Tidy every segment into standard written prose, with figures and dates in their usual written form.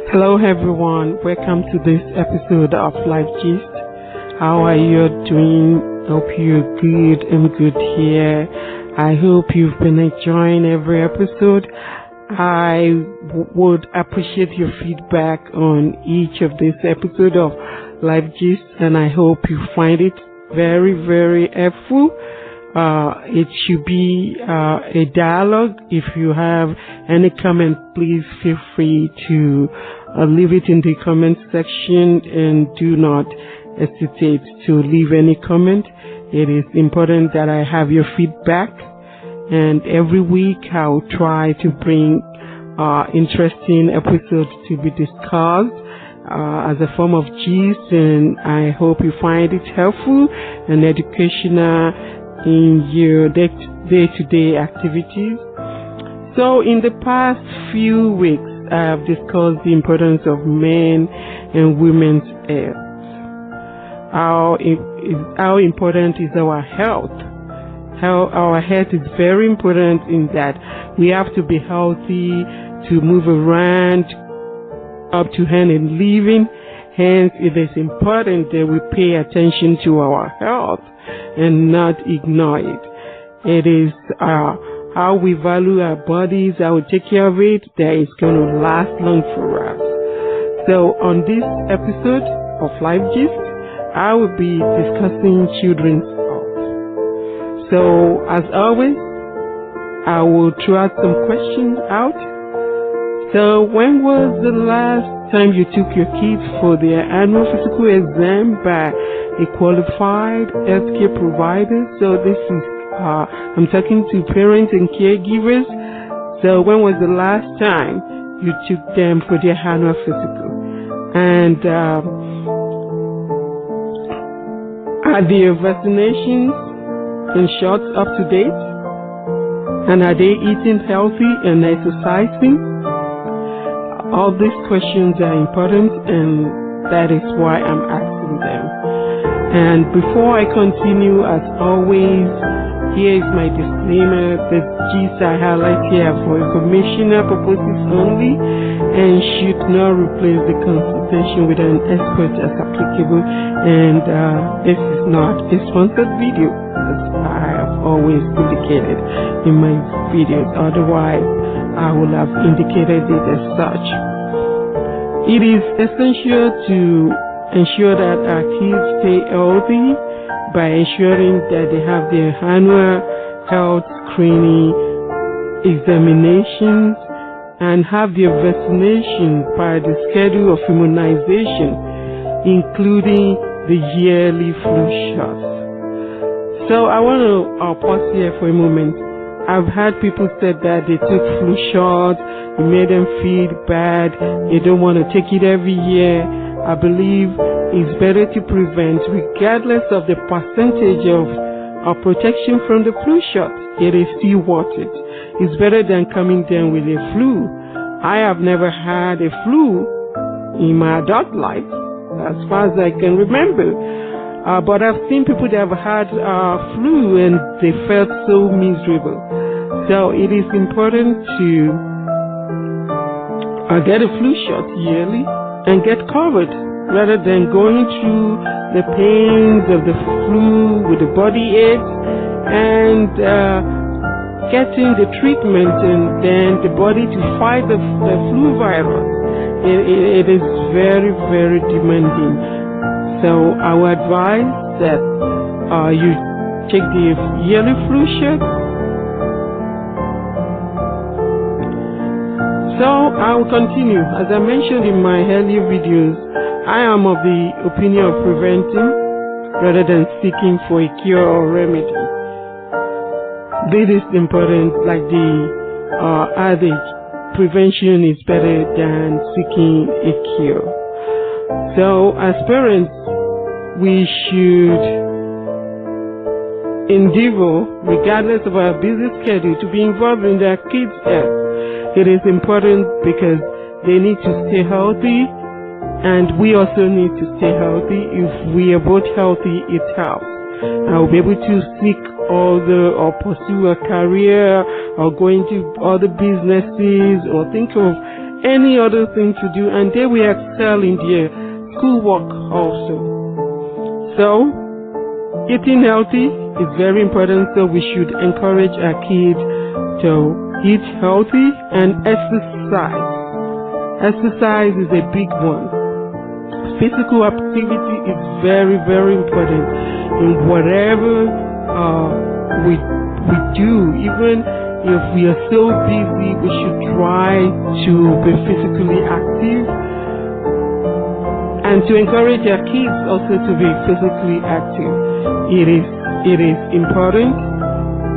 Hello everyone, welcome to this episode of Life Gist. How are you doing? Hope you're good. I'm good here. I hope you've been enjoying every episode. I would appreciate your feedback on each of these episodes of Life Gist, and I hope you find it very, very helpful. It should be a dialogue. If you have any comment, please feel free to leave it in the comment section, and do not hesitate to leave any comment. It is important that I have your feedback, and every week I'll try to bring interesting episodes to be discussed as a form of gist, and I hope you find it helpful and educational in your day-to-day activities. So in the past few weeks, I have discussed the importance of men and women's health. How important is our health? How our health is very important in that we have to be healthy to move around, up to earn a living. Hence, it is important that we pay attention to our health and not ignore it. It is how we value our bodies, how we take care of it, that is going to last long for us. So on this episode of Life Gist, I will be discussing children's health. So as always, I will throw some questions out. So when was the last time you took your kids for their annual physical exam by a qualified healthcare provider? So this is I'm talking to parents and caregivers. So when was the last time you took them for their annual physical? And are their vaccinations and shots up to date? And are they eating healthy and exercising? All these questions are important, and that is why I'm asking them. And before I continue, as always, here is my disclaimer. The gist I highlight here are for informational purposes only and should not replace the consultation with an expert as applicable. And this is not a sponsored video, as I have always indicated in my videos. Otherwise, I will have indicated it as such. It is essential to ensure that our kids stay healthy by ensuring that they have their annual health screening examinations and have their vaccination by the schedule of immunization, including the yearly flu shots. So I want to pause here for a moment. I've had people say that they took flu shots, it made them feel bad, they don't want to take it every year. I believe it's better to prevent, regardless of the percentage of protection from the flu shot. It is still worth it. It's better than coming down with a flu. I have never had a flu in my adult life, as far as I can remember. But I've seen people that have had flu and they felt so miserable. So it is important to get a flu shot yearly and get covered, rather than going through the pains of the flu with the body aches and getting the treatment and then the body to fight the flu virus. It is very, very demanding. So I would advise that you take the yearly flu shot. So I will continue. As I mentioned in my earlier videos, I am of the opinion of preventing rather than seeking for a cure or remedy. This is important, like the adage, prevention is better than seeking a cure. So as parents, we should endeavor, regardless of our busy schedule, to be involved in their kids' health. It is important because they need to stay healthy, and we also need to stay healthy. If we are both healthy, it helps. I will be able to seek or pursue a career or go into other businesses or think of any other thing to do, and they will excel in their schoolwork also. So, eating healthy is very important, so we should encourage our kids to eat healthy and exercise. Exercise is a big one. Physical activity is very, very important in whatever we do. Even if we are so busy, we should try to be physically active and to encourage our kids also to be physically active. It is important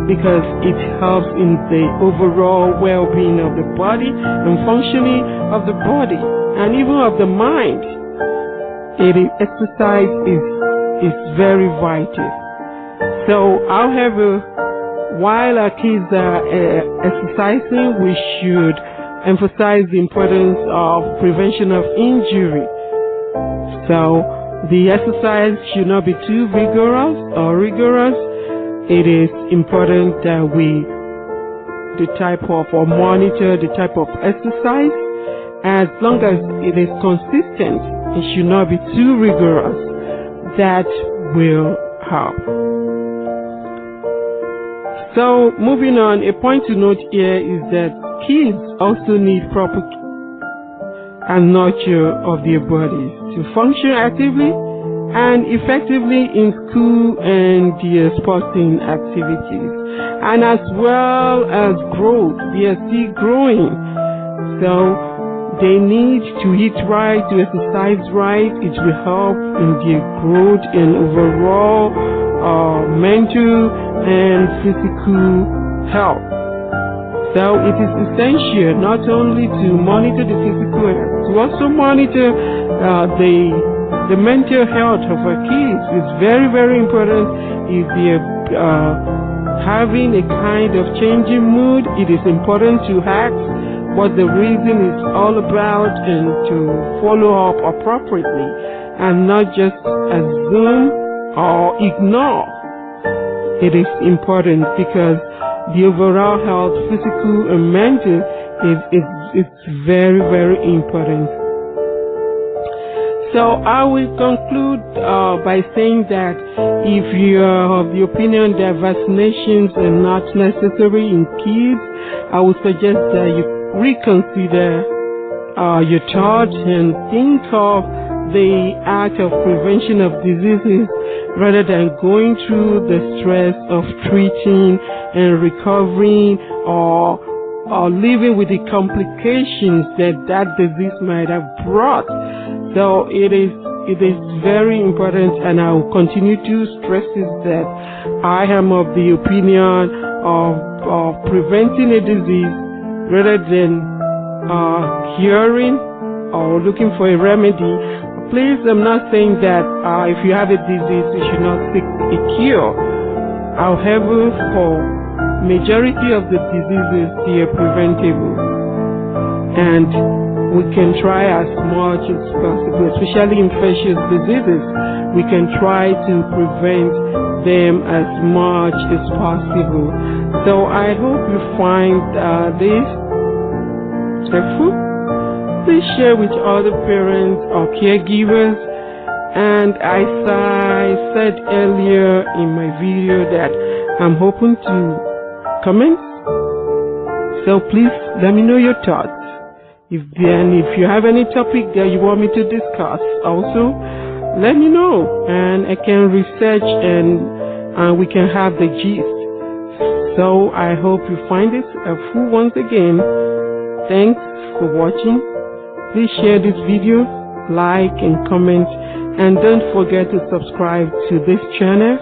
because it helps in the overall well-being of the body and functioning of the body and even of the mind. Exercise is very vital. So, however, while our kids are exercising, we should emphasize the importance of prevention of injury. So, the exercise should not be too rigorous. It is important that we monitor the type of exercise. As long as it is consistent, it should not be too rigorous. That will help. So, moving on, a point to note here is that kids also need proper and nurture of their bodies to function actively and effectively in school and their sporting activities, and as well as growth. They are still growing, so they need to eat right, to exercise right. It will help in their growth and overall mental and physical health. So it is essential not only to monitor the physical health, to also monitor the mental health of our kids. It's very, very important. If they are having a kind of changing mood, it is important to ask what the reason is all about and to follow up appropriately and not just assume or ignore. It is important because the overall health, physical and mental, is very, very important. So I will conclude by saying that if you are of the opinion that vaccinations are not necessary in kids, I would suggest that you reconsider your thoughts and think of the act of prevention of diseases rather than going through the stress of treating and recovering or living with the complications that disease might have brought. So it is very important, and I will continue to stress is that I am of the opinion of preventing a disease rather than curing or looking for a remedy. Please, I'm not saying that if you have a disease, you should not seek a cure. However, for majority of the diseases, they are preventable, and we can try as much as possible, especially infectious diseases. We can try to prevent them as much as possible. So I hope you find this helpful. Please share with other parents or caregivers. And as I said earlier in my video that I'm open to comments. So please let me know your thoughts. If you have any topic that you want me to discuss, also let me know, and I can research and we can have the gist. So I hope you find this helpful. Once again, thanks for watching. Please share this video, like and comment, and don't forget to subscribe to this channel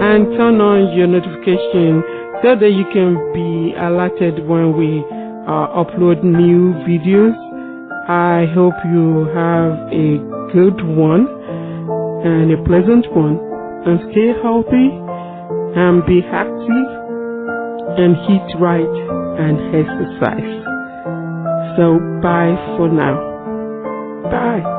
and turn on your notification so that you can be alerted when we upload new videos. I hope you have a good one and a pleasant one, and stay healthy and be active and eat right and exercise. So bye for now. Bye.